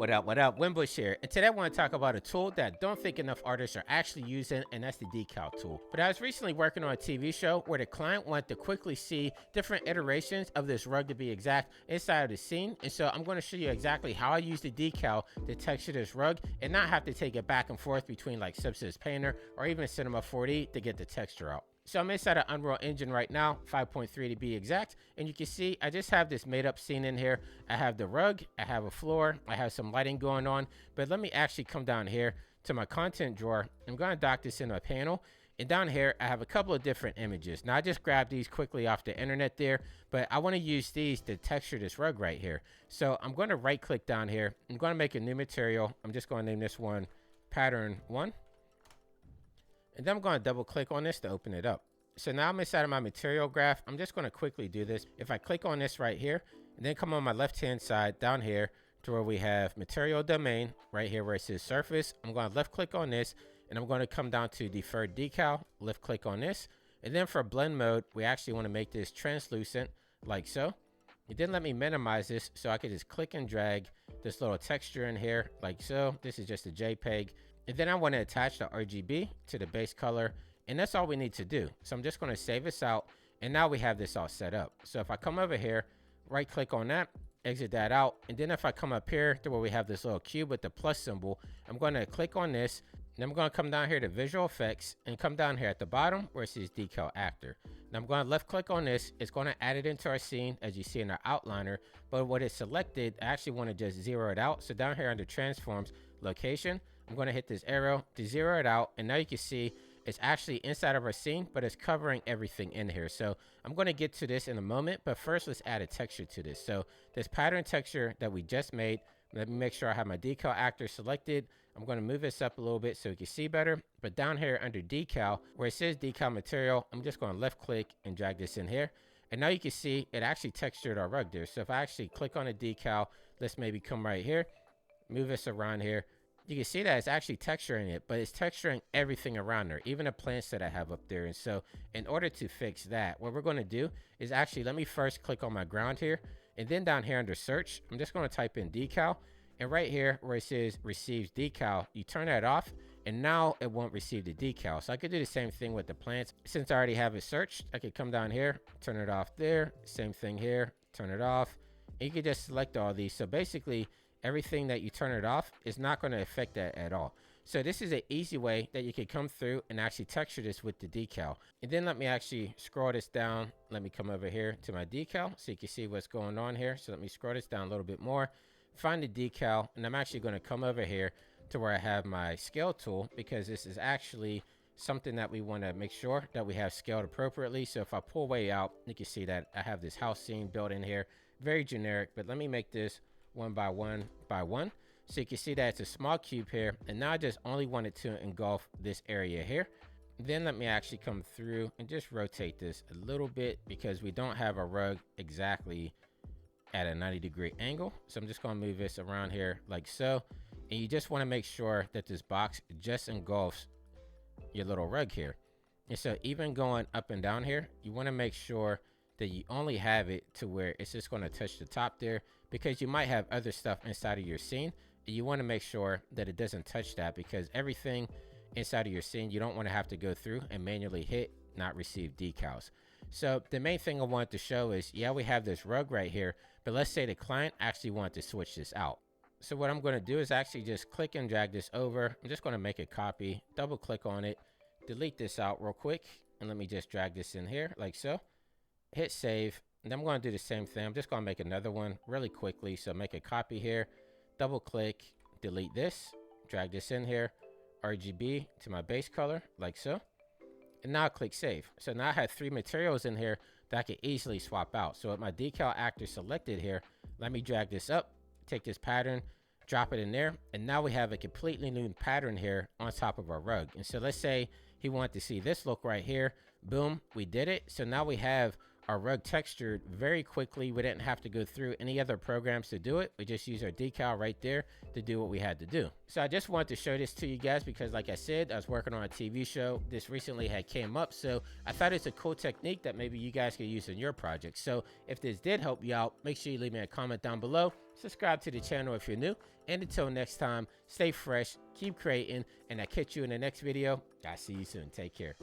What up, Winbush here, and today I want to talk about a tool that I don't think enough artists are actually using, and that's the decal tool. But I was recently working on a TV show where the client wanted to quickly see different iterations of this rug, to be exact, inside of the scene, and so I'm going to show you exactly how I use the decal to texture this rug and not have to take it back and forth between like Substance Painter or even Cinema 4D to get the texture out. So I'm inside of Unreal Engine right now, 5.3 to be exact, and you can see I just have this made up scene in here. I have the rug, I have a floor, I have some lighting going on, but let me actually come down here to my content drawer. I'm going to dock this in a panel, and down here I have a couple of different images. Now I just grabbed these quickly off the internet there, but I want to use these to texture this rug right here. So I'm going to right click down here. I'm going to make a new material. I'm just going to name this one Pattern 1. And then I'm going to double click on this to open it up. So now I'm inside of my material graph. I'm just going to quickly do this. If I click on this right here, and then come on my left hand side down here to where we have material domain right here where it says surface, I'm going to left click on this, and I'm going to come down to deferred decal, left click on this. And then for blend mode, we actually want to make this translucent like so. It didn't let me minimize this, so I could just click and drag this little texture in here like so. This is just a JPEG. And then I want to attach the RGB to the base color, and that's all we need to do. So I'm just going to save this out, and now we have this all set up. So if I come over here, right click on that, exit that out, and then if I come up here to where we have this little cube with the plus symbol, I'm going to click on this, and I'm going to come down here to visual effects and come down here at the bottom where it says decal actor. Now I'm going to left click on this. It's going to add it into our scene as you see in our outliner, but what it's selected, I actually want to just zero it out. So down here under transforms location, I'm going to hit this arrow to zero it out, and now you can see it's actually inside of our scene, but it's covering everything in here. So I'm going to get to this in a moment, but first let's add a texture to this. So this pattern texture that we just made, let me make sure I have my decal actor selected. I'm going to move this up a little bit so you can see better, but down here under decal where it says decal material, I'm just going to left click and drag this in here. And now you can see it actually textured our rug there. So if I actually click on a decal, let's maybe come right here, move this around here. You can see that it's actually texturing it, but it's texturing everything around there, even the plants that I have up there. And so in order to fix that, what we're going to do is actually, let me first click on my ground here, and then down here under search, I'm just going to type in decal, and right here where it says receives decal, you turn that off, and now it won't receive the decal. So I could do the same thing with the plants. Since I already have it searched, I could come down here, turn it off there, same thing here, turn it off, and you can just select all these. So basically everything that you turn it off is not going to affect that at all. So this is an easy way that you can come through and actually texture this with the decal. And then let me actually scroll this down. Let me come over here to my decal so you can see what's going on here. So let me scroll this down a little bit more, find the decal, and I'm actually going to come over here to where I have my scale tool, because this is actually something that we want to make sure that we have scaled appropriately. So if I pull way out, you can see that I have this house scene built in here, very generic, but let me make this 1 by 1 by 1, so you can see that it's a small cube here, and now I just only wanted to engulf this area here. Then let me actually come through and just rotate this a little bit, because we don't have a rug exactly at a 90-degree angle. So I'm just going to move this around here like so, and you just want to make sure that this box just engulfs your little rug here. And so even going up and down here, you want to make sure that you only have it to where it's just going to touch the top there, because you might have other stuff inside of your scene, and you want to make sure that it doesn't touch that, because everything inside of your scene, you don't want to have to go through and manually hit not receive decals. So the main thing I wanted to show is, yeah, we have this rug right here, but let's say the client actually wanted to switch this out. So what I'm going to do is actually just click and drag this over. I'm just going to make a copy, double click on it, delete this out real quick, and let me just drag this in here like so. Hit save, and I'm going to do the same thing. I'm just going to make another one really quickly. So make a copy here, double click, delete this, drag this in here, RGB to my base color like so, and now click save. So now I have 3 materials in here that I can easily swap out. So with my decal actor selected here, let me drag this up, take this pattern, drop it in there, and now we have a completely new pattern here on top of our rug. And so let's say he wanted to see this look right here. Boom, we did it. So now we have our rug textured very quickly. We didn't have to go through any other programs to do it. We just use our decal right there to do what we had to do. So I just wanted to show this to you guys, because like I said, I was working on a TV show. This recently had came up, so I thought it's a cool technique that maybe you guys could use in your project. So if this did help you out, make sure you leave me a comment down below. subscribe to the channel if you're new, and until next time, stay fresh, keep creating, and I'll catch you in the next video. I'll see you soon. Take care.